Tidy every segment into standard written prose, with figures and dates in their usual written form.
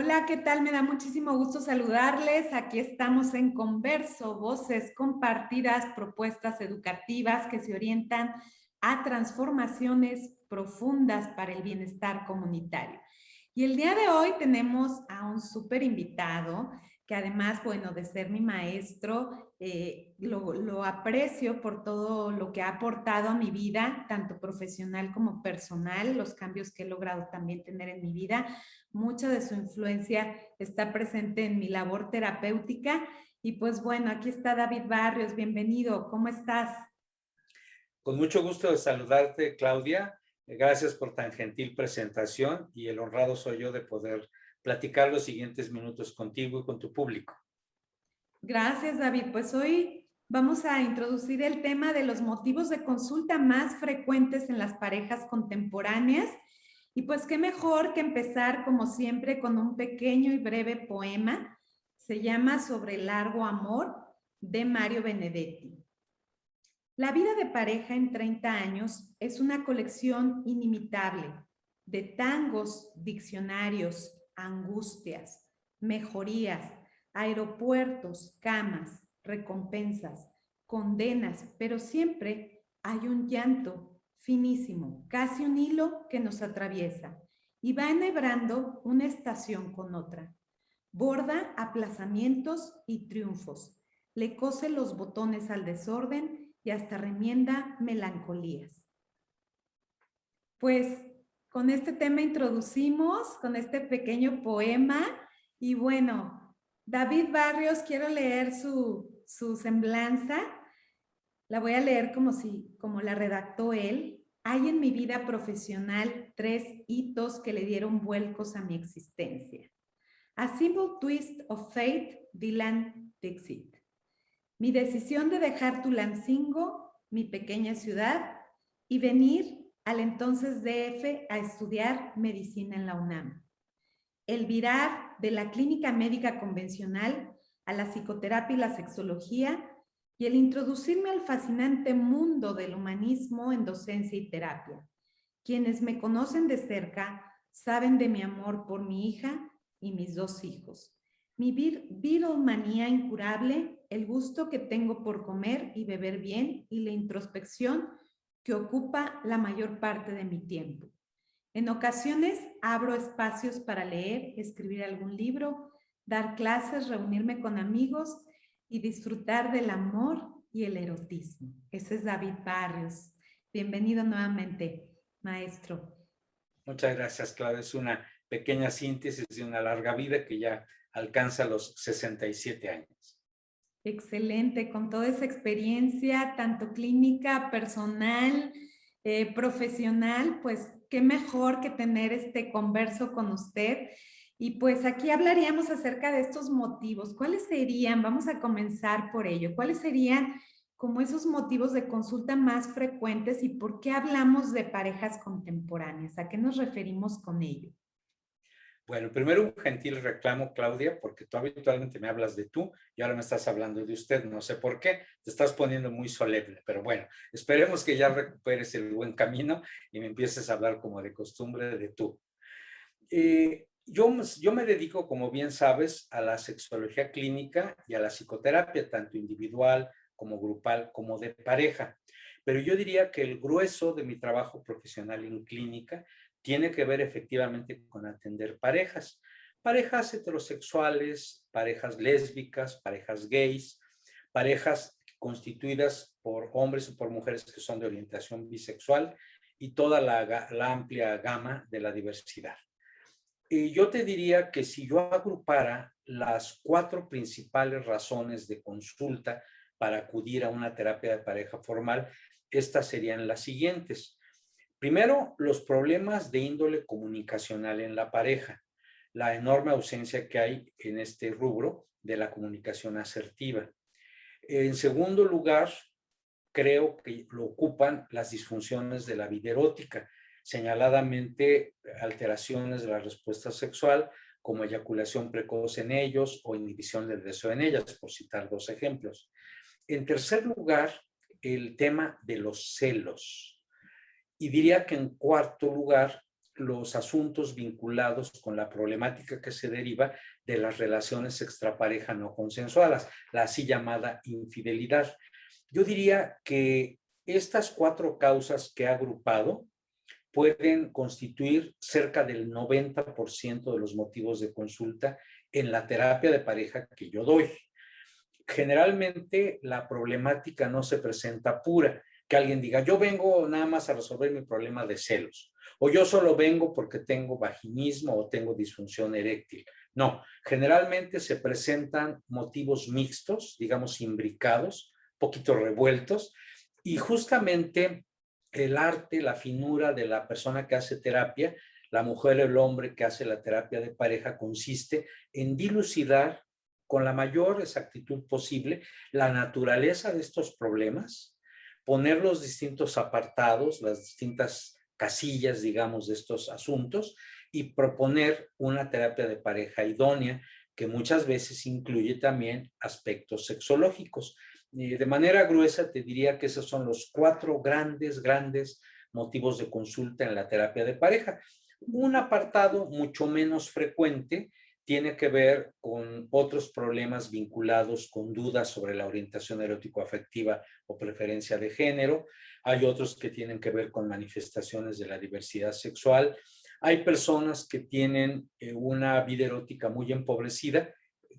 Hola, ¿qué tal? Me da muchísimo gusto saludarles. Aquí estamos en Converso, voces compartidas, propuestas educativas que se orientan a transformaciones profundas para el bienestar comunitario. Y el día de hoy tenemos a un súper invitado que además, bueno, de ser mi maestro, lo aprecio por todo lo que ha aportado a mi vida, tanto profesional como personal, los cambios que he logrado también tener en mi vida. Mucha de su influencia está presente en mi labor terapéutica. Y pues bueno, aquí está David Barrios, bienvenido, ¿cómo estás? Con mucho gusto de saludarte, Claudia. Gracias por tan gentil presentación y el honrado soy yo de poder platicar los siguientes minutos contigo y con tu público. Gracias, David. Pues hoy vamos a introducir el tema de los motivos de consulta más frecuentes en las parejas contemporáneas. Y pues qué mejor que empezar, como siempre, con un pequeño y breve poema. Se llama Sobre el largo amor, de Mario Benedetti. La vida de pareja en 30 años es una colección inimitable de tangos, diccionarios, angustias, mejorías, aeropuertos, camas, recompensas, condenas, pero siempre hay un llanto finísimo, casi un hilo que nos atraviesa y va enhebrando una estación con otra. Borda aplazamientos y triunfos, le cose los botones al desorden y hasta remienda melancolías. Pues con este tema introducimos, con este pequeño poema, y bueno, David Barrios, quiero leer su semblanza. La voy a leer como la redactó él. Hay en mi vida profesional 3 hitos que le dieron vuelcos a mi existencia. A simple twist of fate, Dylan Dixit. Mi decisión de dejar Tulancingo, mi pequeña ciudad, y venir al entonces DF a estudiar medicina en la UNAM. El virar de la clínica médica convencional a la psicoterapia y la sexología, y el introducirme al fascinante mundo del humanismo en docencia y terapia. Quienes me conocen de cerca saben de mi amor por mi hija y mis 2 hijos. Mi Beatlemanía incurable, el gusto que tengo por comer y beber bien y la introspección que ocupa la mayor parte de mi tiempo. En ocasiones abro espacios para leer, escribir algún libro, dar clases, reunirme con amigos y disfrutar del amor y el erotismo. Ese es David Barrios. Bienvenido nuevamente, maestro. Muchas gracias, Claudia. Es una pequeña síntesis de una larga vida que ya alcanza los 67 años. Excelente, con toda esa experiencia, tanto clínica, personal, profesional, pues qué mejor que tener este converso con usted. Y pues aquí hablaríamos acerca de estos motivos. ¿Cuáles serían? Vamos a comenzar por ello. ¿Cuáles serían como esos motivos de consulta más frecuentes y por qué hablamos de parejas contemporáneas? ¿A qué nos referimos con ello? Bueno, primero un gentil reclamo, Claudia, porque tú habitualmente me hablas de tú y ahora me estás hablando de usted. No sé por qué, te estás poniendo muy solemne, pero bueno, esperemos que ya recuperes el buen camino y me empieces a hablar como de costumbre de tú. Yo me dedico, como bien sabes, a la sexología clínica y a la psicoterapia, tanto individual como grupal, como de pareja. Pero yo diría que el grueso de mi trabajo profesional en clínica tiene que ver efectivamente con atender parejas, parejas heterosexuales, parejas lésbicas, parejas gays, parejas constituidas por hombres o por mujeres que son de orientación bisexual y toda la amplia gama de la diversidad. Y yo te diría que si yo agrupara las 4 principales razones de consulta para acudir a una terapia de pareja formal, estas serían las siguientes. Primero, los problemas de índole comunicacional en la pareja, la enorme ausencia que hay en este rubro de la comunicación asertiva. En segundo lugar, creo que lo ocupan las disfunciones de la vida erótica, señaladamente alteraciones de la respuesta sexual, como eyaculación precoz en ellos o inhibición del deseo en ellas, por citar 2 ejemplos. En tercer lugar, el tema de los celos. Y diría que en cuarto lugar, los asuntos vinculados con la problemática que se deriva de las relaciones extrapareja no consensuadas, la así llamada infidelidad. Yo diría que estas 4 causas que he agrupado pueden constituir cerca del 90% de los motivos de consulta en la terapia de pareja que yo doy. Generalmente la problemática no se presenta pura, que alguien diga, yo vengo nada más a resolver mi problema de celos, o yo solo vengo porque tengo vaginismo o tengo disfunción eréctil. No, generalmente se presentan motivos mixtos, digamos imbricados, poquito revueltos, y justamente el arte, la finura de la persona que hace terapia, la mujer o el hombre que hace la terapia de pareja, consiste en dilucidar con la mayor exactitud posible la naturaleza de estos problemas, poner los distintos apartados, las distintas casillas, digamos, de estos asuntos y proponer una terapia de pareja idónea que muchas veces incluye también aspectos sexológicos. De manera gruesa te diría que esos son los 4 grandes motivos de consulta en la terapia de pareja. Un apartado mucho menos frecuente tiene que ver con otros problemas vinculados con dudas sobre la orientación erótico-afectiva o preferencia de género. Hay otros que tienen que ver con manifestaciones de la diversidad sexual. Hay personas que tienen una vida erótica muy empobrecida,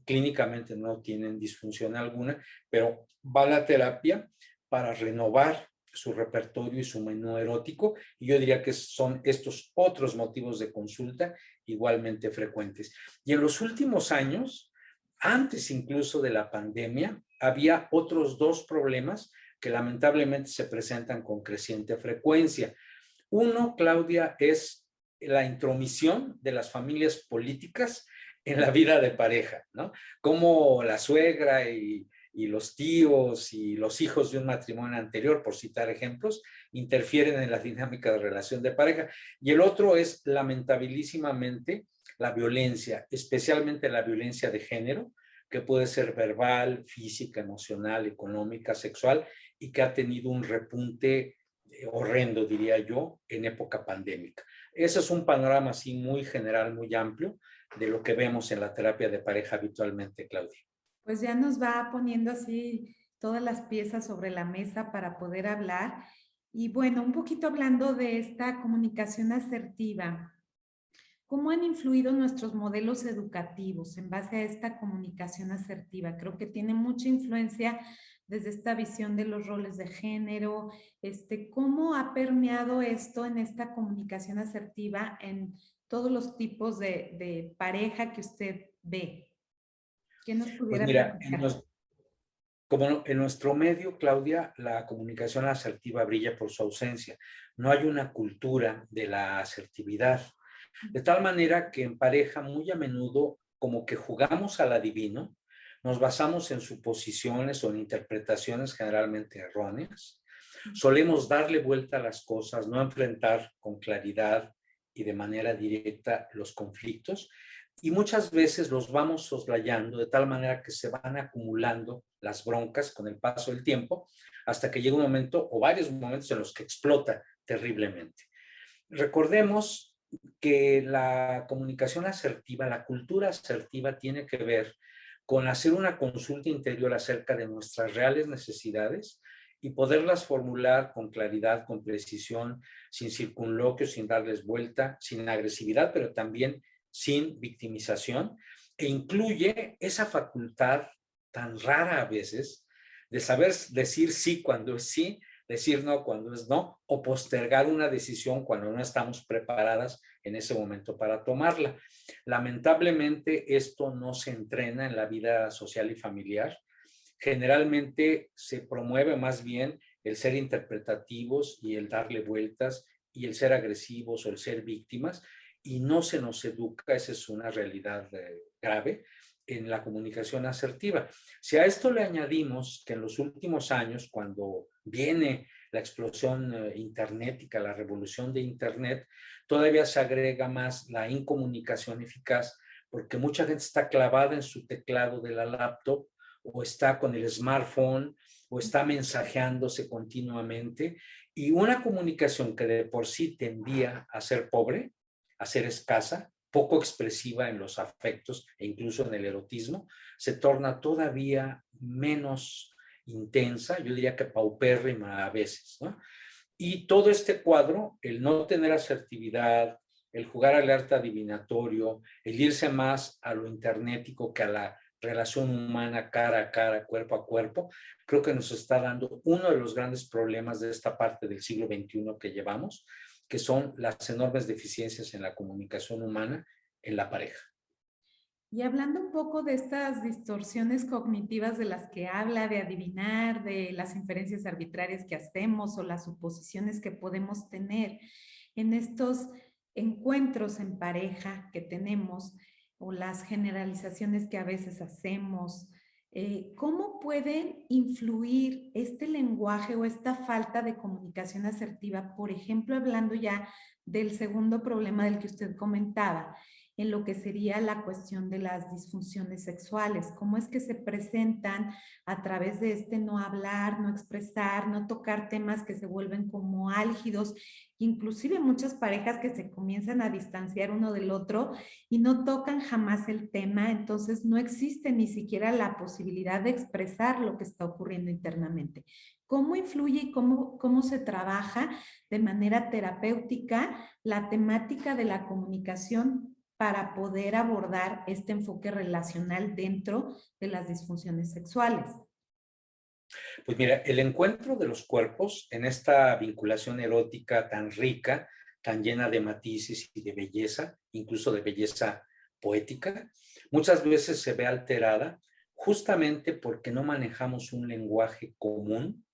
clínicamente no tienen disfunción alguna, pero va a la terapia para renovar su repertorio y su menú erótico, y yo diría que son estos otros motivos de consulta igualmente frecuentes. Y en los últimos años, antes incluso de la pandemia, había otros 2 problemas que lamentablemente se presentan con creciente frecuencia. Uno, Claudia, es la intromisión de las familias políticas en la vida de pareja, ¿no? Como la suegra y los tíos y los hijos de un matrimonio anterior, por citar ejemplos, interfieren en la dinámica de relación de pareja. Y el otro es, lamentabilísimamente, la violencia, especialmente la violencia de género, que puede ser verbal, física, emocional, económica, sexual, y que ha tenido un repunte horrendo, diría yo, en época pandémica. Ese es un panorama así muy general, muy amplio, de lo que vemos en la terapia de pareja habitualmente, Claudia. Pues ya nos va poniendo así todas las piezas sobre la mesa para poder hablar. Y bueno, un poquito hablando de esta comunicación asertiva, ¿cómo han influido nuestros modelos educativos en base a esta comunicación asertiva? Creo que tiene mucha influencia desde esta visión de los roles de género. ¿Cómo ha permeado esto en esta comunicación asertiva en todos los tipos de pareja que usted ve? ¿Qué nos Pues pudiera mira, platicar? como en nuestro medio, Claudia, la comunicación asertiva brilla por su ausencia. No hay una cultura de la asertividad. De tal manera que en pareja muy a menudo como que jugamos al adivino, nos basamos en suposiciones o en interpretaciones generalmente erróneas. Solemos darle vuelta a las cosas, no enfrentar con claridad y de manera directa los conflictos, y muchas veces los vamos soslayando de tal manera que se van acumulando las broncas con el paso del tiempo hasta que llega un momento o varios momentos en los que explota terriblemente. Recordemos que la comunicación asertiva, la cultura asertiva tiene que ver con hacer una consulta interior acerca de nuestras reales necesidades y poderlas formular con claridad, con precisión, sin circunloquios, sin darles vuelta, sin agresividad, pero también sin victimización, e incluye esa facultad tan rara a veces de saber decir sí cuando es sí, decir no cuando es no, o postergar una decisión cuando no estamos preparadas en ese momento para tomarla. Lamentablemente, esto no se entrena en la vida social y familiar. Generalmente se promueve más bien el ser interpretativos y el darle vueltas y el ser agresivos o el ser víctimas, y no se nos educa, esa es una realidad grave, en la comunicación asertiva. Si a esto le añadimos que en los últimos años, cuando viene la explosión internética, la revolución de Internet, todavía se agrega más la incomunicación eficaz, porque mucha gente está clavada en su teclado de la laptop o está con el smartphone o está mensajeándose continuamente, y una comunicación que de por sí tendía a ser pobre, a ser escasa, poco expresiva en los afectos e incluso en el erotismo, se torna todavía menos intensa, yo diría que paupérrima a veces, ¿no? Y todo este cuadro, el no tener asertividad, el jugar al arte adivinatorio, el irse más a lo internético que a la relación humana cara a cara, cuerpo a cuerpo, creo que nos está dando uno de los grandes problemas de esta parte del siglo XXI que llevamos, que son las enormes deficiencias en la comunicación humana en la pareja. Y hablando un poco de estas distorsiones cognitivas de las que habla, de adivinar, de las inferencias arbitrarias que hacemos o las suposiciones que podemos tener en estos encuentros en pareja que tenemos o las generalizaciones que a veces hacemos, ¿cómo pueden influir este lenguaje o esta falta de comunicación asertiva? Por ejemplo, hablando ya del segundo problema del que usted comentaba, en lo que sería la cuestión de las disfunciones sexuales, cómo es que se presentan a través de este no hablar, no expresar, no tocar temas que se vuelven como álgidos, inclusive muchas parejas que se comienzan a distanciar uno del otro y no tocan jamás el tema, entonces no existe ni siquiera la posibilidad de expresar lo que está ocurriendo internamente. ¿Cómo influye y cómo se trabaja de manera terapéutica la temática de la comunicación para poder abordar este enfoque relacional dentro de las disfunciones sexuales? Pues mira, el encuentro de los cuerpos en esta vinculación erótica tan rica, tan llena de matices y de belleza, incluso de belleza poética, muchas veces se ve alterada justamente porque no manejamos un lenguaje común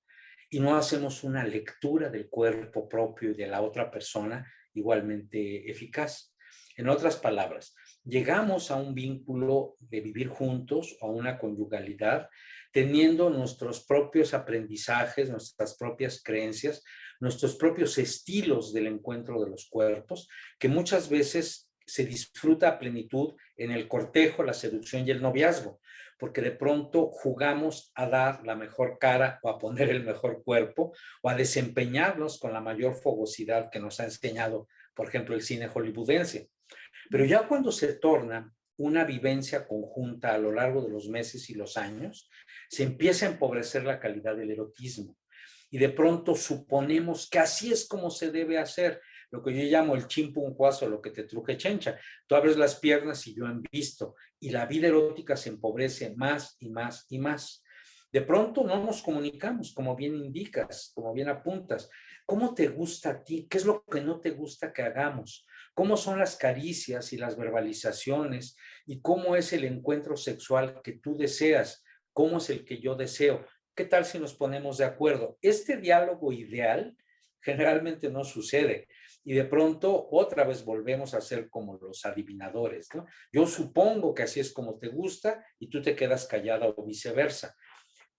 y no hacemos una lectura del cuerpo propio y de la otra persona igualmente eficaz. En otras palabras, llegamos a un vínculo de vivir juntos o a una conyugalidad teniendo nuestros propios aprendizajes, nuestras propias creencias, nuestros propios estilos del encuentro de los cuerpos, que muchas veces se disfruta a plenitud en el cortejo, la seducción y el noviazgo, porque de pronto jugamos a dar la mejor cara o a poner el mejor cuerpo o a desempeñarnos con la mayor fogosidad que nos ha enseñado, por ejemplo, el cine hollywoodense. Pero ya cuando se torna una vivencia conjunta a lo largo de los meses y los años, se empieza a empobrecer la calidad del erotismo. Y de pronto suponemos que así es como se debe hacer, lo que yo llamo el chimpuncuazo, lo que te truje chencha. Tú abres las piernas y yo envisto, y la vida erótica se empobrece más y más y más. De pronto no nos comunicamos, como bien indicas, como bien apuntas. ¿Cómo te gusta a ti? ¿Qué es lo que no te gusta que hagamos? ¿Cómo son las caricias y las verbalizaciones? ¿Y cómo es el encuentro sexual que tú deseas? ¿Cómo es el que yo deseo? ¿Qué tal si nos ponemos de acuerdo? Este diálogo ideal generalmente no sucede. Y de pronto otra vez volvemos a ser como los adivinadores, ¿no? Yo supongo que así es como te gusta y tú te quedas callada o viceversa.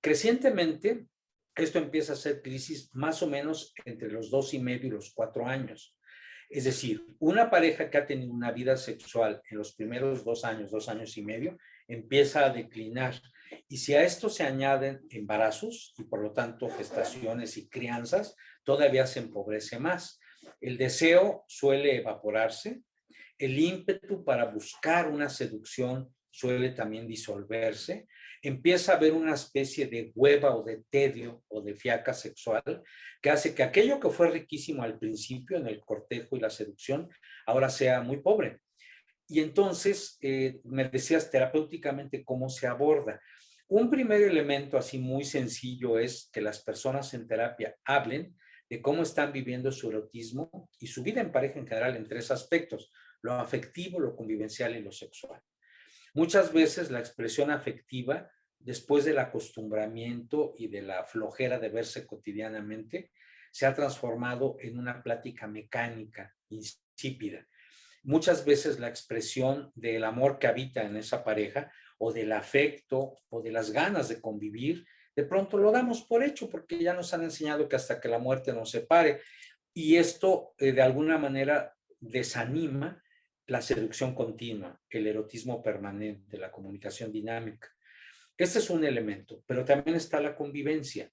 Crecientemente, esto empieza a ser crisis más o menos entre los 2,5 y los 4 años. Es decir, una pareja que ha tenido una vida sexual en los primeros 2 años, 2 años y medio, empieza a declinar. Y si a esto se añaden embarazos y por lo tanto gestaciones y crianzas, todavía se empobrece más. El deseo suele evaporarse, el ímpetu para buscar una seducción suele también disolverse, empieza a haber una especie de hueva o de tedio o de fiaca sexual que hace que aquello que fue riquísimo al principio en el cortejo y la seducción ahora sea muy pobre. Y entonces, me decías terapéuticamente cómo se aborda. Un primer elemento así muy sencillo es que las personas en terapia hablen de cómo están viviendo su erotismo y su vida en pareja en general en 3 aspectos: lo afectivo, lo convivencial y lo sexual. Muchas veces la expresión afectiva, después del acostumbramiento y de la flojera de verse cotidianamente, se ha transformado en una plática mecánica, insípida. Muchas veces la expresión del amor que habita en esa pareja o del afecto o de las ganas de convivir, de pronto lo damos por hecho porque ya nos han enseñado que hasta que la muerte nos separe. Y esto de alguna manera desanima la seducción continua, el erotismo permanente, la comunicación dinámica. Este es un elemento, pero también está la convivencia.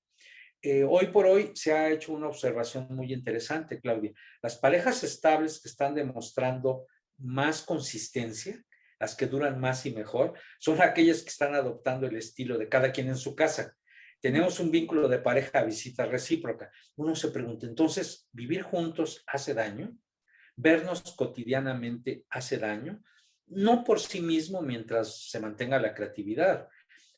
Hoy por hoy se ha hecho una observación muy interesante, Claudia. Las parejas estables que están demostrando más consistencia, las que duran más y mejor, son aquellas que están adoptando el estilo de cada quien en su casa. Tenemos un vínculo de pareja a visita recíproca. Uno se pregunta, entonces, ¿vivir juntos hace daño? ¿Vernos cotidianamente hace daño? No por sí mismo mientras se mantenga la creatividad.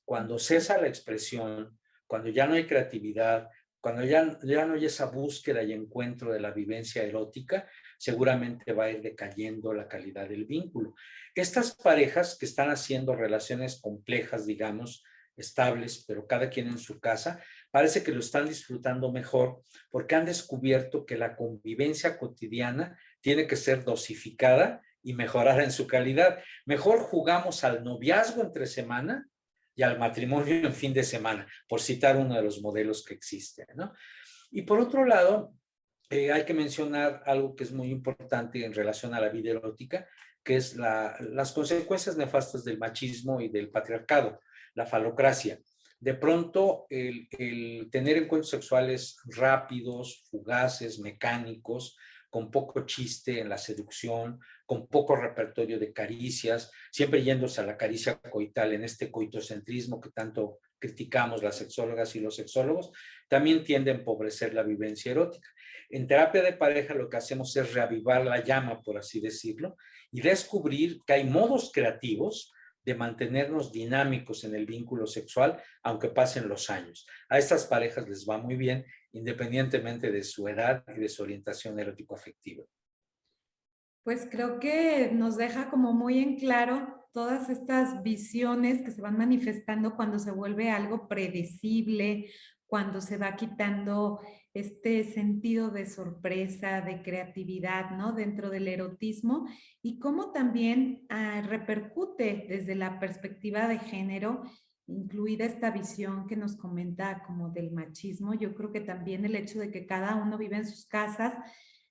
Cuando cesa la expresión, cuando ya no hay creatividad, cuando ya no hay esa búsqueda y encuentro de la vivencia erótica, seguramente va a ir decayendo la calidad del vínculo. Estas parejas que están haciendo relaciones complejas, digamos, estables, pero cada quien en su casa, parece que lo están disfrutando mejor porque han descubierto que la convivencia cotidiana tiene que ser dosificada y mejorar en su calidad. Mejor jugamos al noviazgo entre semana y al matrimonio en fin de semana, por citar uno de los modelos que existen, ¿no? Y por otro lado, hay que mencionar algo que es muy importante en relación a la vida erótica, que es las consecuencias nefastas del machismo y del patriarcado, la falocracia. De pronto, el tener encuentros sexuales rápidos, fugaces, mecánicos, con poco chiste en la seducción, con poco repertorio de caricias, siempre yéndose a la caricia coital en este coitocentrismo que tanto criticamos las sexólogas y los sexólogos, también tiende a empobrecer la vivencia erótica. En terapia de pareja lo que hacemos es reavivar la llama, por así decirlo, y descubrir que hay modos creativos de mantenernos dinámicos en el vínculo sexual, aunque pasen los años. A estas parejas les va muy bien, independientemente de su edad y de su orientación erótico-afectiva. Pues creo que nos deja como muy en claro todas estas visiones que se van manifestando cuando se vuelve algo predecible, cuando se va quitando este sentido de sorpresa, de creatividad, ¿no? Dentro del erotismo y cómo también repercute desde la perspectiva de género, incluida esta visión que nos comenta como del machismo. Yo creo que también el hecho de que cada uno vive en sus casas,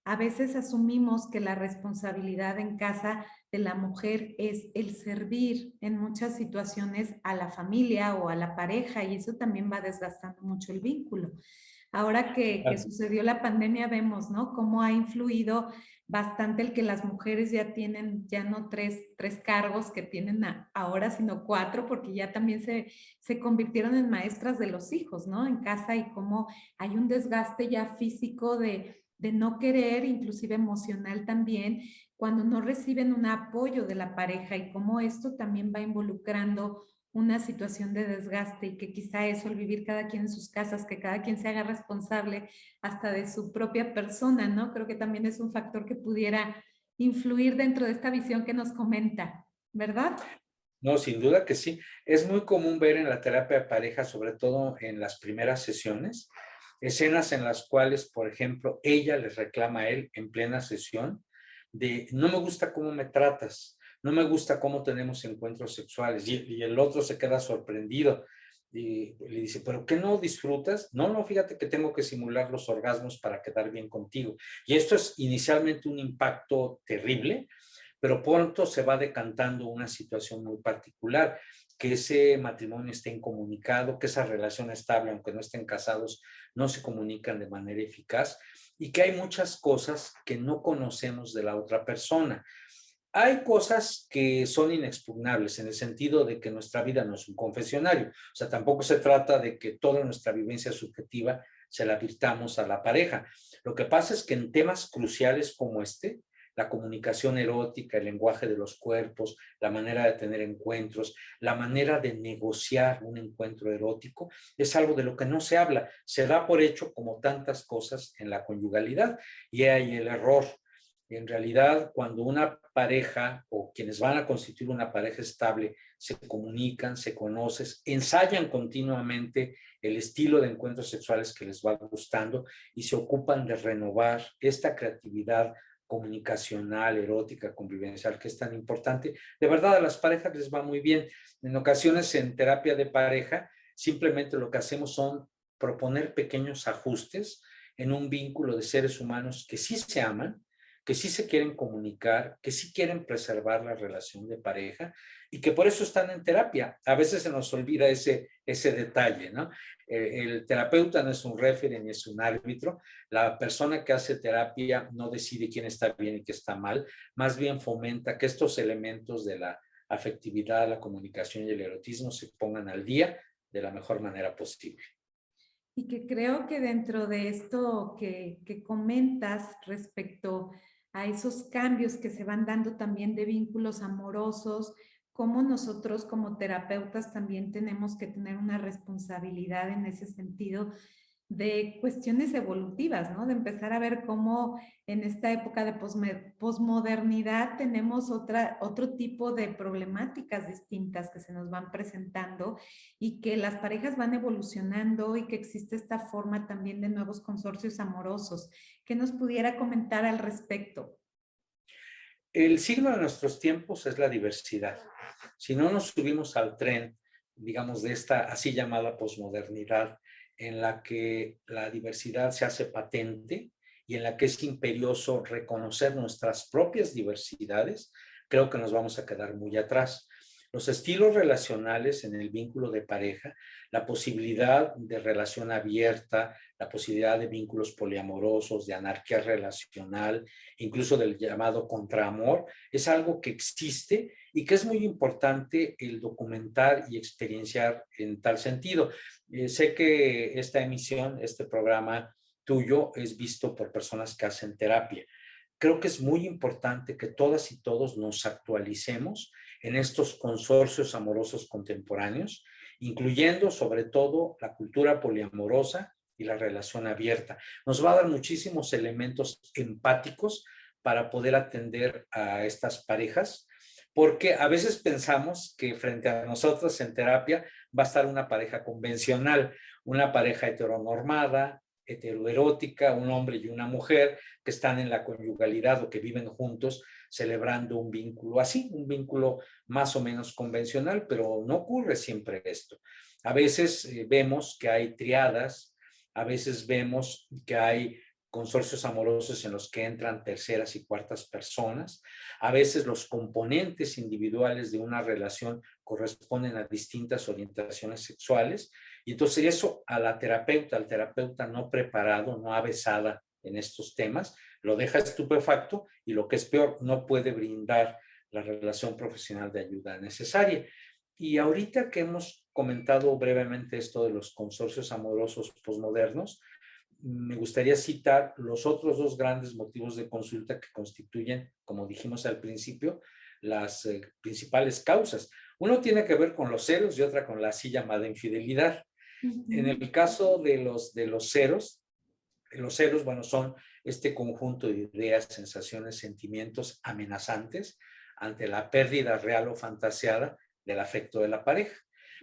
a veces asumimos que la responsabilidad en casa de la mujer es el servir en muchas situaciones a la familia o a la pareja y eso también va desgastando mucho el vínculo. Ahora que sucedió la pandemia vemos, ¿no? Cómo ha influido bastante el que las mujeres ya tienen, ya no tres cargos que tienen ahora, sino cuatro, porque ya también se convirtieron en maestras de los hijos, ¿no? En casa y cómo hay un desgaste ya físico de no querer, inclusive emocional también, cuando no reciben un apoyo de la pareja y cómo esto también va involucrando una situación de desgaste y que quizá eso, el vivir cada quien en sus casas, que cada quien se haga responsable hasta de su propia persona, ¿no? Creo que también es un factor que pudiera influir dentro de esta visión que nos comenta, ¿verdad? No, sin duda que sí. Es muy común ver en la terapia de pareja, sobre todo en las primeras sesiones, escenas en las cuales, por ejemplo, ella les reclama a él en plena sesión de no me gusta cómo me tratas, no me gusta cómo tenemos encuentros sexuales y el otro se queda sorprendido y le dice, ¿pero qué no disfrutas? No, no, fíjate que tengo que simular los orgasmos para quedar bien contigo. Y esto es inicialmente un impacto terrible, pero pronto se va decantando una situación muy particular, que ese matrimonio esté incomunicado, que esa relación estable, aunque no estén casados, no se comunican de manera eficaz y que hay muchas cosas que no conocemos de la otra persona. Hay cosas que son inexpugnables en el sentido de que nuestra vida no es un confesionario. O sea, tampoco se trata de que toda nuestra vivencia subjetiva se la virtamos a la pareja. Lo que pasa es que en temas cruciales como este, la comunicación erótica, el lenguaje de los cuerpos, la manera de tener encuentros, la manera de negociar un encuentro erótico, es algo de lo que no se habla. Se da por hecho como tantas cosas en la conyugalidad y hay el error. En realidad, cuando una pareja o quienes van a constituir una pareja estable se comunican, se conocen, ensayan continuamente el estilo de encuentros sexuales que les va gustando y se ocupan de renovar esta creatividad comunicacional, erótica, convivencial, que es tan importante. De verdad, a las parejas les va muy bien. En ocasiones, en terapia de pareja, simplemente lo que hacemos son proponer pequeños ajustes en un vínculo de seres humanos que sí se aman, que sí se quieren comunicar, que sí quieren preservar la relación de pareja y que por eso están en terapia. A veces se nos olvida ese detalle, ¿no? El terapeuta no es un referee ni es un árbitro. La persona que hace terapia no decide quién está bien y quién está mal, más bien fomenta que estos elementos de la afectividad, la comunicación y el erotismo se pongan al día de la mejor manera posible. Y que creo que dentro de esto que comentas respecto a esos cambios que se van dando también de vínculos amorosos, cómo nosotros como terapeutas también tenemos que tener una responsabilidad en ese sentido de cuestiones evolutivas, ¿no? De empezar a ver cómo en esta época de posmodernidad tenemos otro tipo de problemáticas distintas que se nos van presentando y que las parejas van evolucionando y que existe esta forma también de nuevos consorcios amorosos. ¿Qué nos pudiera comentar al respecto? El signo de nuestros tiempos es la diversidad. Si no nos subimos al tren, digamos, de esta así llamada posmodernidad, en la que la diversidad se hace patente y en la que es imperioso reconocer nuestras propias diversidades, creo que nos vamos a quedar muy atrás. Los estilos relacionales en el vínculo de pareja, la posibilidad de relación abierta, la posibilidad de vínculos poliamorosos, de anarquía relacional, incluso del llamado contraamor, es algo que existe y que es muy importante el documentar y experienciar en tal sentido. Sé que esta emisión, este programa tuyo es visto por personas que hacen terapia. Creo que es muy importante que todas y todos nos actualicemos en estos consorcios amorosos contemporáneos, incluyendo sobre todo la cultura poliamorosa y la relación abierta. Nos va a dar muchísimos elementos empáticos para poder atender a estas parejas, porque a veces pensamos que frente a nosotros en terapia va a estar una pareja convencional, una pareja heteronormada, heteroerótica, un hombre y una mujer que están en la conyugalidad o que viven juntos celebrando un vínculo así, un vínculo más o menos convencional, pero no ocurre siempre esto. A veces vemos que hay triadas, a veces vemos que hay consorcios amorosos en los que entran terceras y cuartas personas. A veces los componentes individuales de una relación corresponden a distintas orientaciones sexuales. Y entonces eso a la terapeuta, al terapeuta no preparado, no avesada en estos temas, lo deja estupefacto y lo que es peor, no puede brindar la relación profesional de ayuda necesaria. Y ahorita que hemos comentado brevemente esto de los consorcios amorosos posmodernos, me gustaría citar los otros dos grandes motivos de consulta que constituyen, como dijimos al principio, las principales causas. Uno tiene que ver con los celos y otra con la así llamada infidelidad. En el caso de los celos, bueno, son este conjunto de ideas, sensaciones, sentimientos amenazantes ante la pérdida real o fantaseada del afecto de la pareja.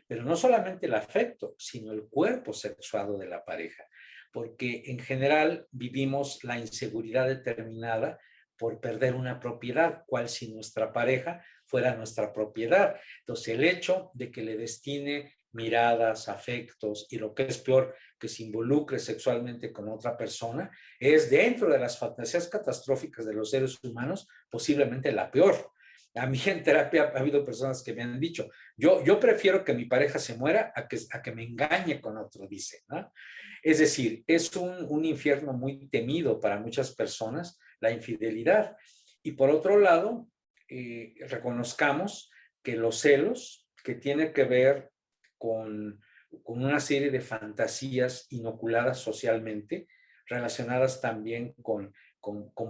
Pero no solamente el afecto, sino el cuerpo sexuado de la pareja, porque en general vivimos la inseguridad determinada por perder una propiedad, cual si nuestra pareja fuera nuestra propiedad. Entonces, el hecho de que le destine miradas, afectos y lo que es peor, que se involucre sexualmente con otra persona, es dentro de las fantasías catastróficas de los seres humanos posiblemente la peor. A mí en terapia ha habido personas que me han dicho, yo prefiero que mi pareja se muera a que me engañe con otro, dice, ¿no? Es decir, es un infierno muy temido para muchas personas, la infidelidad. Y por otro lado, reconozcamos que los celos, que tiene que ver con una serie de fantasías inoculadas socialmente, relacionadas también con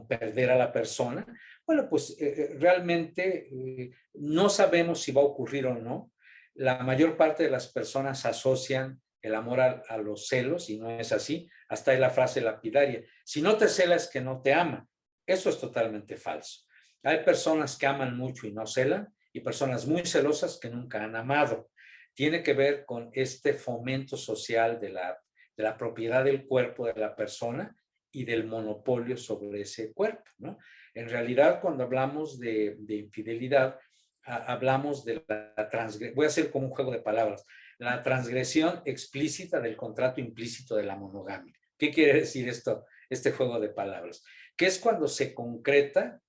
perder a la persona, bueno, pues realmente no sabemos si va a ocurrir o no. La mayor parte de las personas asocian el amor a los celos y no es así. Hasta hay la frase lapidaria, si no te celas es que no te ama. Eso es totalmente falso. Hay personas que aman mucho y no celan y personas muy celosas que nunca han amado. Tiene que ver con este fomento social de la propiedad del cuerpo de la persona y del monopolio sobre ese cuerpo, ¿no? En realidad, cuando hablamos de infidelidad, hablamos de la transgresión, voy a hacer como un juego de palabras, la transgresión explícita del contrato implícito de la monogamia. ¿Qué quiere decir esto, este juego de palabras? Que es cuando se concreta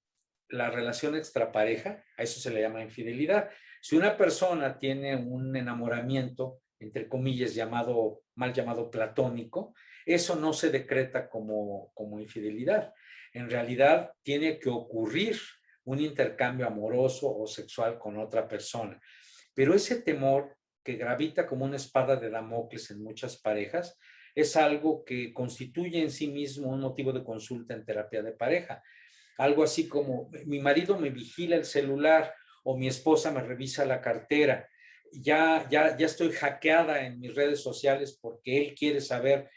la relación extrapareja, a eso se le llama infidelidad. Si una persona tiene un enamoramiento, entre comillas, mal llamado platónico, eso no se decreta como infidelidad. En realidad tiene que ocurrir un intercambio amoroso o sexual con otra persona. Pero ese temor que gravita como una espada de Damocles en muchas parejas es algo que constituye en sí mismo un motivo de consulta en terapia de pareja. Algo así como mi marido me vigila el celular o mi esposa me revisa la cartera. Ya estoy hackeada en mis redes sociales porque él quiere saber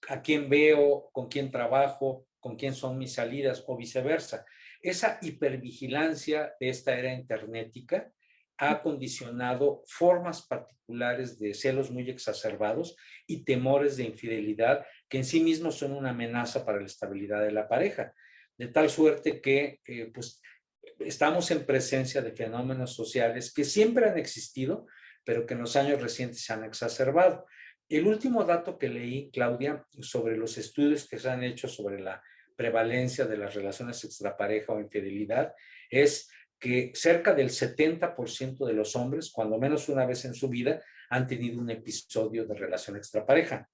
a quién veo, con quién trabajo, con quién son mis salidas o viceversa. Esa hipervigilancia de esta era internética ha condicionado formas particulares de celos muy exacerbados y temores de infidelidad que en sí mismos son una amenaza para la estabilidad de la pareja. De tal suerte que pues, estamos en presencia de fenómenos sociales que siempre han existido, pero que en los años recientes se han exacerbado. El último dato que leí, Claudia, sobre los estudios que se han hecho sobre la prevalencia de las relaciones extrapareja o infidelidad, es que cerca del 70% de los hombres, cuando menos una vez en su vida, han tenido un episodio de relación extrapareja.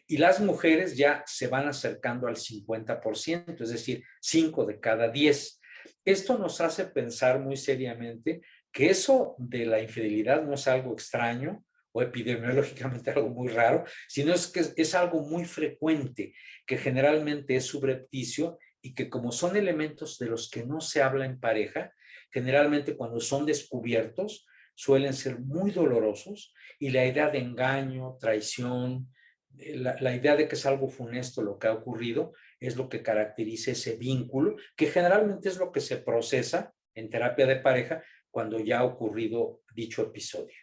Y las mujeres ya se van acercando al 50%, es decir, 5 de cada 10. Esto nos hace pensar muy seriamente que eso de la infidelidad no es algo extraño o epidemiológicamente algo muy raro, sino es que es algo muy frecuente, que generalmente es subrepticio y que como son elementos de los que no se habla en pareja, generalmente cuando son descubiertos suelen ser muy dolorosos y la idea de engaño, traición, la idea de que es algo funesto lo que ha ocurrido es lo que caracteriza ese vínculo, que generalmente es lo que se procesa en terapia de pareja cuando ya ha ocurrido dicho episodio.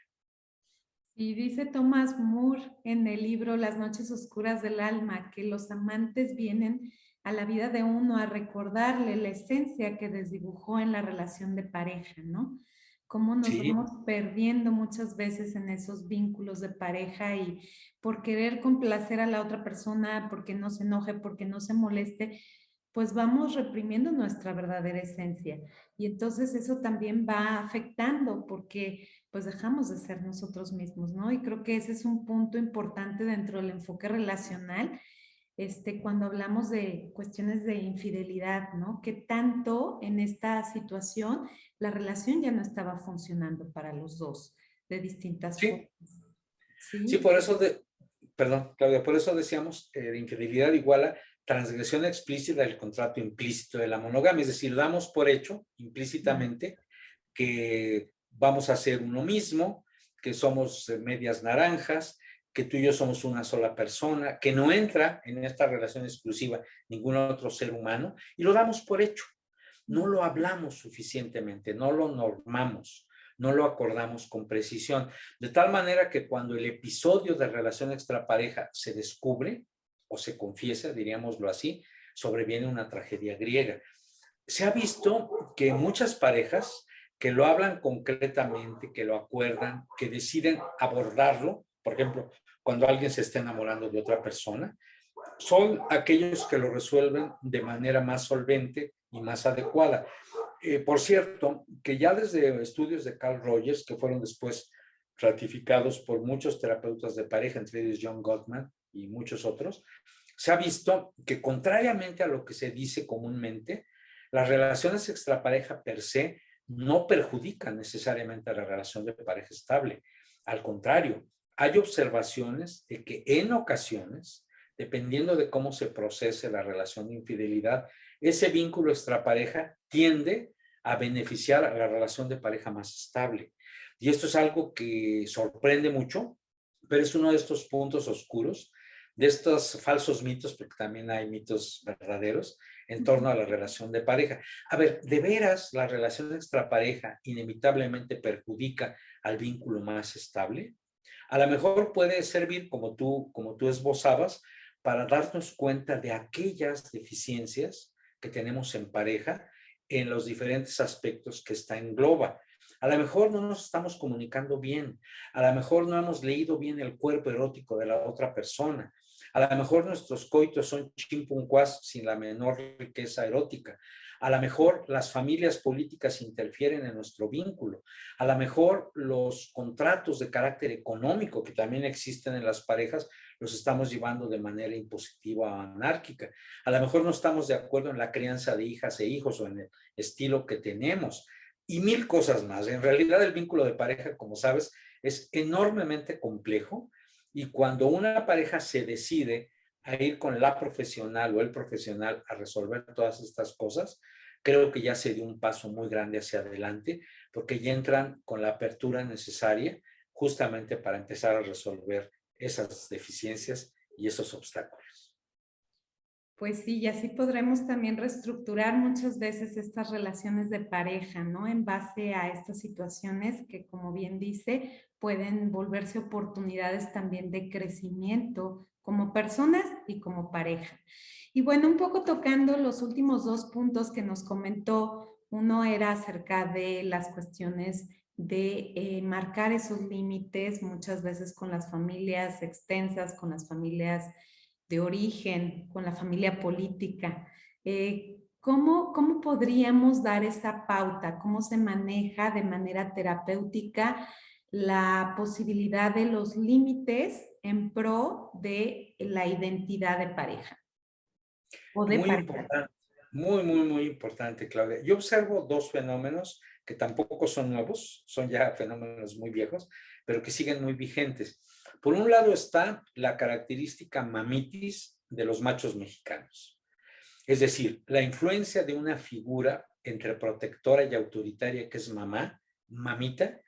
Y dice Thomas Moore en el libro Las noches oscuras del alma que los amantes vienen a la vida de uno a recordarle la esencia que desdibujó en la relación de pareja, ¿no? Cómo nos Sí, vamos perdiendo muchas veces en esos vínculos de pareja y por querer complacer a la otra persona, porque no se enoje, porque no se moleste, pues vamos reprimiendo nuestra verdadera esencia. Y entonces eso también va afectando porque pues dejamos de ser nosotros mismos, ¿no? Y creo que ese es un punto importante dentro del enfoque relacional, cuando hablamos de cuestiones de infidelidad, ¿no? Que tanto en esta situación la relación ya no estaba funcionando para los dos de distintas sí, formas, sí, ¿sí? perdón, Claudia, por eso decíamos de infidelidad igual a transgresión explícita del contrato implícito de la monogamia, es decir, damos por hecho implícitamente que vamos a ser uno mismo, que somos medias naranjas, que tú y yo somos una sola persona, que no entra en esta relación exclusiva ningún otro ser humano, y lo damos por hecho. No lo hablamos suficientemente, no lo normamos, no lo acordamos con precisión, de tal manera que cuando el episodio de relación extrapareja se descubre o se confiesa, diríamoslo así, sobreviene una tragedia griega. Se ha visto que muchas parejas que lo hablan concretamente, que lo acuerdan, que deciden abordarlo, por ejemplo, cuando alguien se está enamorando de otra persona, son aquellos que lo resuelven de manera más solvente y más adecuada. Por cierto, que ya desde estudios de Carl Rogers, que fueron después ratificados por muchos terapeutas de pareja, entre ellos John Gottman y muchos otros, se ha visto que contrariamente a lo que se dice comúnmente, las relaciones extrapareja per se no perjudican necesariamente a la relación de pareja estable. Al contrario, hay observaciones de que en ocasiones, dependiendo de cómo se procese la relación de infidelidad, ese vínculo extrapareja tiende a beneficiar a la relación de pareja más estable. Y esto es algo que sorprende mucho, pero es uno de estos puntos oscuros, de estos falsos mitos, porque también hay mitos verdaderos, en torno a la relación de pareja. A ver, ¿de veras la relación extrapareja inevitablemente perjudica al vínculo más estable? A lo mejor puede servir, como tú esbozabas, para darnos cuenta de aquellas deficiencias que tenemos en pareja en los diferentes aspectos que esta engloba. A lo mejor no nos estamos comunicando bien, a lo mejor no hemos leído bien el cuerpo erótico de la otra persona, A lo mejor nuestros coitos son chimpuncuás sin la menor riqueza erótica. A lo mejor las familias políticas interfieren en nuestro vínculo. A lo mejor los contratos de carácter económico que también existen en las parejas los estamos llevando de manera impositiva o anárquica. A lo mejor no estamos de acuerdo en la crianza de hijas e hijos o en el estilo que tenemos y mil cosas más. En realidad el vínculo de pareja, como sabes, es enormemente complejo y cuando una pareja se decide a ir con la profesional o el profesional a resolver todas estas cosas, creo que ya se dio un paso muy grande hacia adelante porque ya entran con la apertura necesaria justamente para empezar a resolver esas deficiencias y esos obstáculos. Pues sí, y así podremos también reestructurar muchas veces estas relaciones de pareja, ¿no? En base a estas situaciones que, como bien dice, pueden volverse oportunidades también de crecimiento como personas y como pareja. Y bueno, un poco tocando los últimos dos puntos que nos comentó, uno era acerca de las cuestiones de marcar esos límites muchas veces con las familias extensas, con las familias de origen, con la familia política. ¿Cómo podríamos dar esa pauta? ¿Cómo se maneja de manera terapéutica la posibilidad de los límites en pro de la identidad de pareja o de Muy pareja? importante, muy importante, Claudia. Yo observo dos fenómenos que tampoco son nuevos, son ya fenómenos muy viejos, pero que siguen muy vigentes. Por un lado está la característica mamitis de los machos mexicanos. Es decir, la influencia de una figura entre protectora y autoritaria que es mamá, mamita,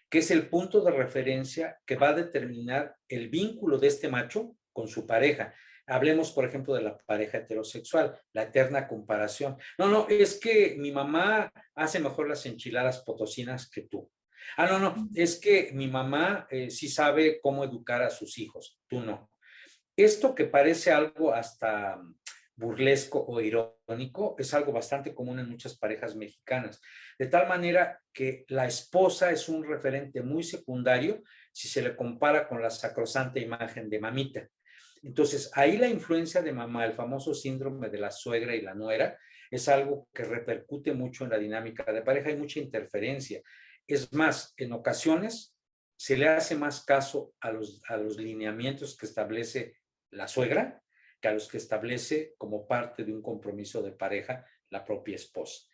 que es el punto de referencia que va a determinar el vínculo de este macho con su pareja. Hablemos, por ejemplo, de la pareja heterosexual, la eterna comparación. No, no, es que mi mamá hace mejor las enchiladas potosinas que tú. Ah, no, no, es que mi mamá sí sabe cómo educar a sus hijos, tú no. Esto que parece algo hasta burlesco o irónico es algo bastante común en muchas parejas mexicanas, de tal manera que la esposa es un referente muy secundario si se le compara con la sacrosanta imagen de mamita. Entonces, ahí la influencia de mamá, el famoso síndrome de la suegra y la nuera, es algo que repercute mucho en la dinámica de pareja, hay mucha interferencia. Es más, en ocasiones se le hace más caso a los lineamientos que establece la suegra que a los que establece como parte de un compromiso de pareja la propia esposa.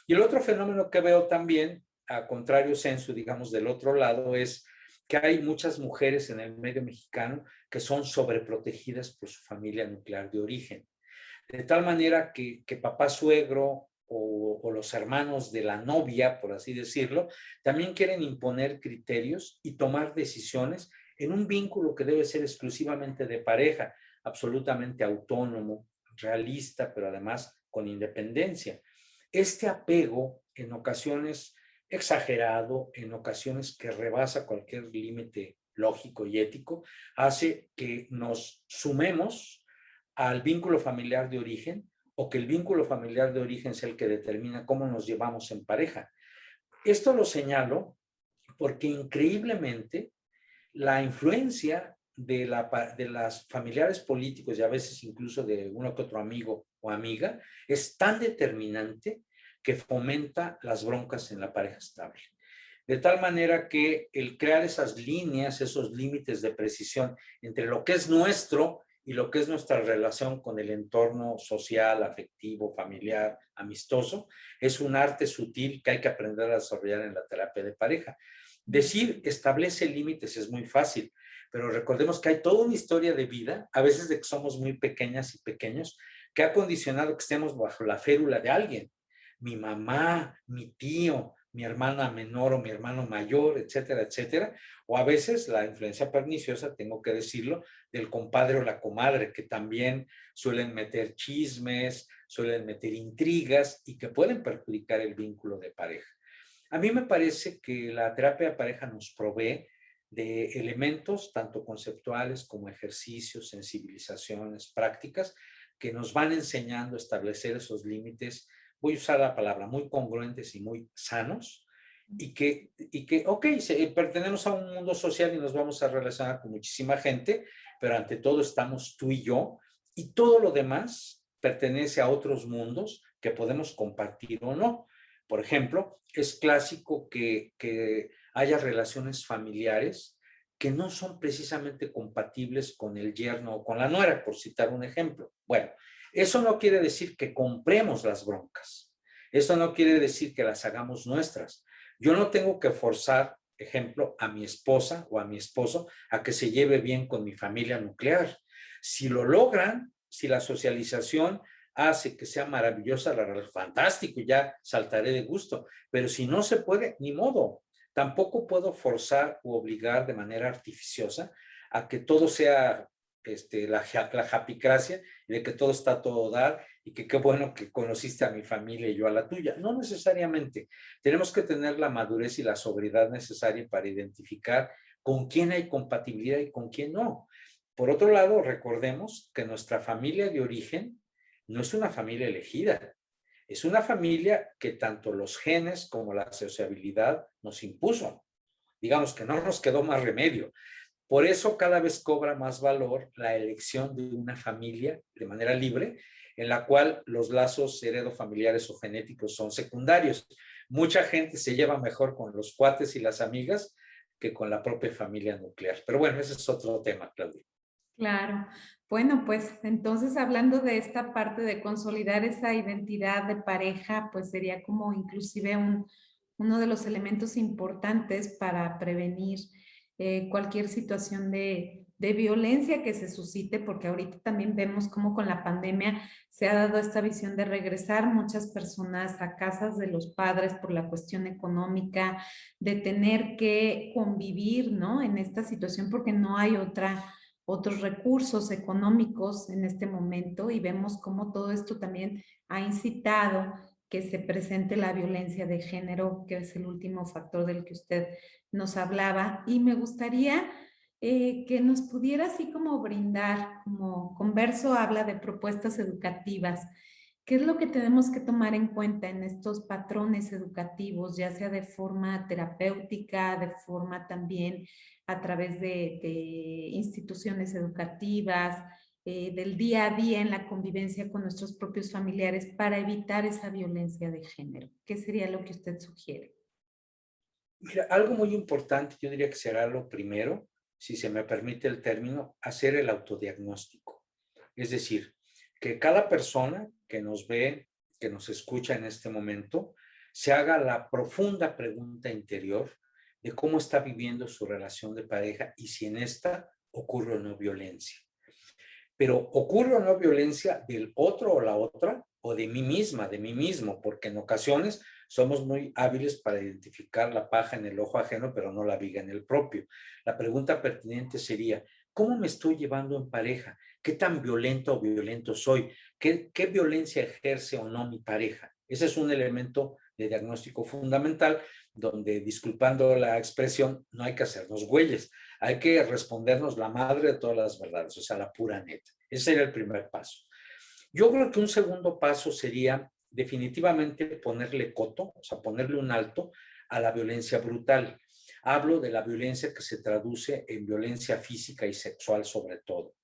Y el otro fenómeno que veo también, a contrario sensu, digamos, del otro lado, es que hay muchas mujeres en el medio mexicano que son sobreprotegidas por su familia nuclear de origen. De tal manera que papá suegro o los hermanos de la novia, por así decirlo, también quieren imponer criterios y tomar decisiones en un vínculo que debe ser exclusivamente de pareja, absolutamente autónomo, realista, pero además con independencia. Este apego en ocasiones exagerado, en ocasiones que rebasa cualquier límite lógico y ético, hace que nos sumemos al vínculo familiar de origen o que el vínculo familiar de origen sea el que determina cómo nos llevamos en pareja. Esto lo señalo porque increíblemente la influencia de las familiares políticos y a veces incluso de uno que otro amigo o amiga es tan determinante que fomenta las broncas en la pareja estable. De tal manera que el crear esas líneas, esos límites de precisión entre lo que es nuestro y lo que es nuestra relación con el entorno social, afectivo, familiar, amistoso, es un arte sutil que hay que aprender a desarrollar en la terapia de pareja. Decir establece límites es muy fácil, pero recordemos que hay toda una historia de vida, a veces de que somos muy pequeñas y pequeños, que ha condicionado que estemos bajo la férula de alguien. Mi mamá, mi tío, mi hermana menor o mi hermano mayor, etcétera, etcétera. O a veces la influencia perniciosa, tengo que decirlo, del compadre o la comadre, que también suelen meter chismes, suelen meter intrigas y que pueden perjudicar el vínculo de pareja. A mí me parece que la terapia de pareja nos provee de elementos tanto conceptuales como ejercicios, sensibilizaciones, prácticas que nos van enseñando a establecer esos límites, voy a usar la palabra, muy congruentes y muy sanos, ok, pertenecemos a un mundo social y nos vamos a relacionar con muchísima gente, pero ante todo estamos tú y yo, y todo lo demás pertenece a otros mundos que podemos compartir o no. Por ejemplo, es clásico que haya relaciones familiares que no son precisamente compatibles con el yerno o con la nuera, por citar un ejemplo. Bueno, eso no quiere decir que compremos las broncas. Eso no quiere decir que las hagamos nuestras. Yo no tengo que forzar, ejemplo, a mi esposa o a mi esposo a que se lleve bien con mi familia nuclear. Si lo logran, si la socialización hace que sea maravillosa, fantástico, ya saltaré de gusto. Pero si no se puede, ni modo. Tampoco puedo forzar u obligar de manera artificiosa a que todo sea la japicracia y de que todo está a todo dar y que qué bueno que conociste a mi familia y yo a la tuya. No necesariamente. Tenemos que tener la madurez y la sobriedad necesaria para identificar con quién hay compatibilidad y con quién no. Por otro lado, recordemos que nuestra familia de origen no es una familia elegida. Es una familia que tanto los genes como la sociabilidad nos impuso. Digamos que no nos quedó más remedio. Por eso cada vez cobra más valor la elección de una familia de manera libre, en la cual los lazos heredofamiliares o genéticos son secundarios. Mucha gente se lleva mejor con los cuates y las amigas que con la propia familia nuclear. Pero bueno, ese es otro tema, Claudia. Claro. Bueno, pues entonces hablando de esta parte de consolidar esa identidad de pareja, pues sería como inclusive uno de los elementos importantes para prevenir cualquier situación de violencia que se suscite, porque ahorita también vemos cómo con la pandemia se ha dado esta visión de regresar muchas personas a casas de los padres por la cuestión económica, de tener que convivir, ¿no? En esta situación porque no hay otros recursos económicos en este momento y vemos cómo todo esto también ha incitado que se presente la violencia de género, que es el último factor del que usted nos hablaba. Y me gustaría que nos pudiera así como brindar, como Converso habla de propuestas educativas. ¿Qué es lo que tenemos que tomar en cuenta en estos patrones educativos, ya sea de forma terapéutica, de forma también a través de instituciones educativas, del día a día en la convivencia con nuestros propios familiares para evitar esa violencia de género? ¿Qué sería lo que usted sugiere? Mira, algo muy importante, yo diría que será lo primero, si se me permite el término, hacer el autodiagnóstico. Es decir, que cada persona que nos ve, que nos escucha en este momento, se haga la profunda pregunta interior de cómo está viviendo su relación de pareja y si en esta ocurre o no violencia. Pero ocurre o no violencia del otro o la otra, o de mí misma, de mí mismo, porque en ocasiones somos muy hábiles para identificar la paja en el ojo ajeno, pero no la viga en el propio. La pregunta pertinente sería, ¿cómo me estoy llevando en pareja? ¿Qué tan violento o violento soy? ¿Qué violencia ejerce o no mi pareja? Ese es un elemento de diagnóstico fundamental, donde, disculpando la expresión, no hay que hacernos güeyes, hay que respondernos la madre de todas las verdades, o sea, la pura neta. Ese sería el primer paso. Yo creo que un segundo paso sería definitivamente ponerle coto, o sea, ponerle un alto a la violencia brutal. Hablo de la violencia que se traduce en violencia física y sexual sobre todo,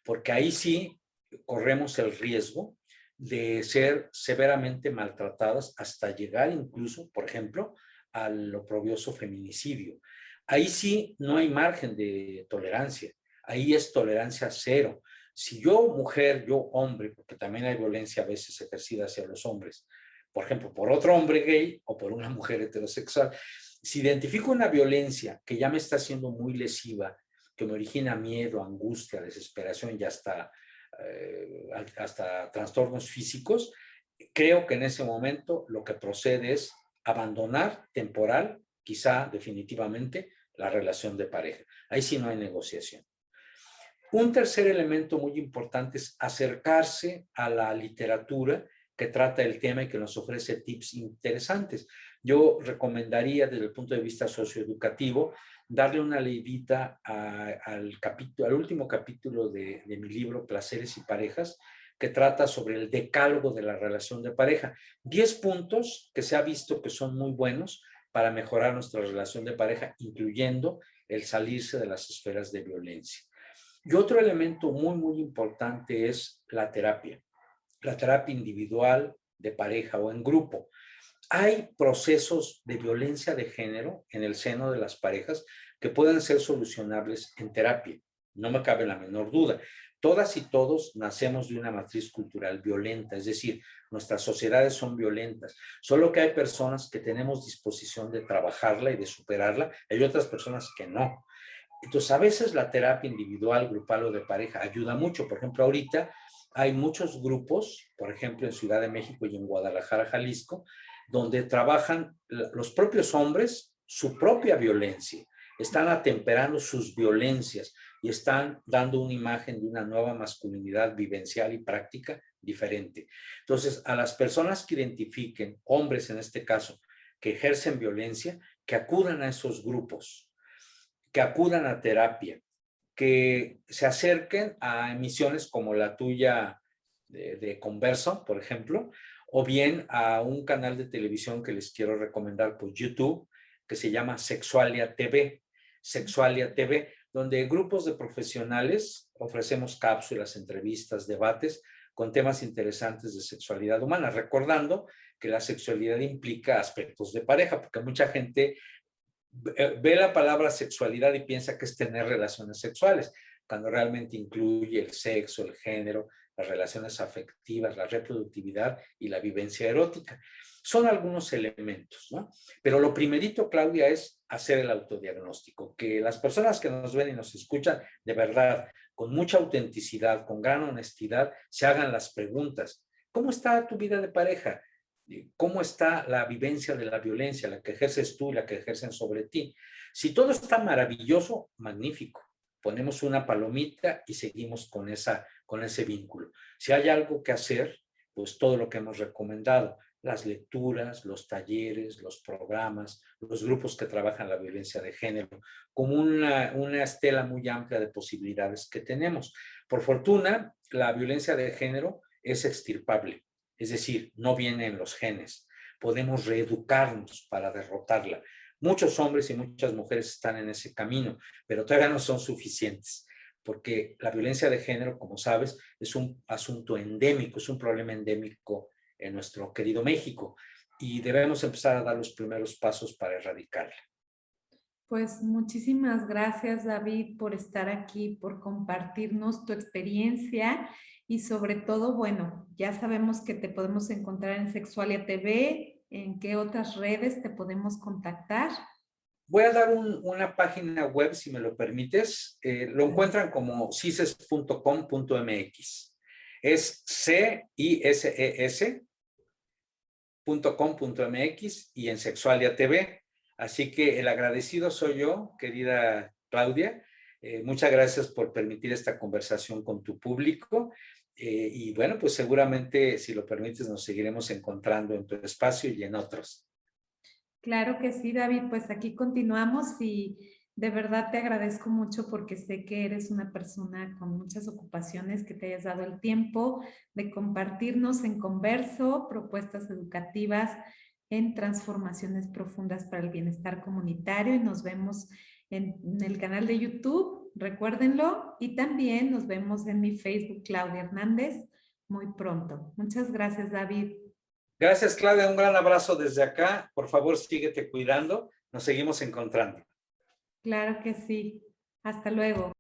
porque ahí sí corremos el riesgo de ser severamente maltratadas hasta llegar incluso, por ejemplo, al oprobioso feminicidio. Ahí sí no hay margen de tolerancia, ahí es tolerancia cero. Si yo mujer, yo hombre, porque también hay violencia a veces ejercida hacia los hombres, por ejemplo, por otro hombre gay o por una mujer heterosexual, si identifico una violencia que ya me está siendo muy lesiva, que me origina miedo, angustia, desesperación y hasta trastornos físicos, creo que en ese momento lo que procede es abandonar temporal, quizá definitivamente, la relación de pareja. Ahí sí no hay negociación. Un tercer elemento muy importante es acercarse a la literatura que trata el tema y que nos ofrece tips interesantes. Yo recomendaría desde el punto de vista socioeducativo darle una leidita al último capítulo de mi libro Placeres y Parejas, que trata sobre el decálogo de la relación de pareja. 10 puntos que se ha visto que son muy buenos para mejorar nuestra relación de pareja, incluyendo el salirse de las esferas de violencia. Y otro elemento muy, muy importante es la terapia individual, de pareja o en grupo. Hay procesos de violencia de género en el seno de las parejas que pueden ser solucionables en terapia. No me cabe la menor duda. Todas y todos nacemos de una matriz cultural violenta, es decir, nuestras sociedades son violentas, solo que hay personas que tenemos disposición de trabajarla y de superarla, hay otras personas que no. Entonces, a veces la terapia individual, grupal o de pareja ayuda mucho. Por ejemplo, ahorita hay muchos grupos, por ejemplo, en Ciudad de México y en Guadalajara, Jalisco, donde trabajan los propios hombres su propia violencia. Están atemperando sus violencias y están dando una imagen de una nueva masculinidad vivencial y práctica diferente. Entonces, a las personas que identifiquen, hombres en este caso, que ejercen violencia, que acudan a esos grupos, que acudan a terapia, que se acerquen a emisiones como la tuya de Converso, por ejemplo, o bien a un canal de televisión que les quiero recomendar por YouTube, que se llama Sexualia TV. Sexualia TV, donde grupos de profesionales ofrecemos cápsulas, entrevistas, debates con temas interesantes de sexualidad humana, recordando que la sexualidad implica aspectos de pareja, porque mucha gente ve la palabra sexualidad y piensa que es tener relaciones sexuales, cuando realmente incluye el sexo, el género, las relaciones afectivas, la reproductividad y la vivencia erótica. Son algunos elementos, ¿no? Pero lo primerito, Claudia, es hacer el autodiagnóstico, que las personas que nos ven y nos escuchan, de verdad, con mucha autenticidad, con gran honestidad, se hagan las preguntas. ¿Cómo está tu vida de pareja? ¿Cómo está la vivencia de la violencia, la que ejerces tú y la que ejercen sobre ti? Si todo está maravilloso, magnífico. Ponemos una palomita y seguimos con ese vínculo. Si hay algo que hacer, pues todo lo que hemos recomendado, las lecturas, los talleres, los programas, los grupos que trabajan la violencia de género, como una estela muy amplia de posibilidades que tenemos. Por fortuna, la violencia de género es extirpable. Es decir, no viene en los genes. Podemos reeducarnos para derrotarla. Muchos hombres y muchas mujeres están en ese camino, pero todavía no son suficientes, porque la violencia de género, como sabes, es un asunto endémico, es un problema endémico en nuestro querido México y debemos empezar a dar los primeros pasos para erradicarla. Pues muchísimas gracias, David, por estar aquí, por compartirnos tu experiencia y sobre todo, bueno, ya sabemos que te podemos encontrar en Sexualia TV. ¿En qué otras redes te podemos contactar? Voy a dar una página web, si me lo permites. Lo encuentran como cises.com.mx. Es cises.com.mx y en Sexualia TV. Así que el agradecido soy yo, querida Claudia. Muchas gracias por permitir esta conversación con tu público. Y bueno, pues seguramente, si lo permites, nos seguiremos encontrando en tu espacio y en otros. Claro que sí, David, pues aquí continuamos y de verdad te agradezco mucho porque sé que eres una persona con muchas ocupaciones, que te hayas dado el tiempo de compartirnos en Converso propuestas educativas en transformaciones profundas para el bienestar comunitario y nos vemos en el canal de YouTube, recuérdenlo, y también nos vemos en mi Facebook, Claudia Hernández, muy pronto. Muchas gracias, David. Gracias, Claudia. Un gran abrazo desde acá. Por favor, síguete cuidando. Nos seguimos encontrando. Claro que sí. Hasta luego.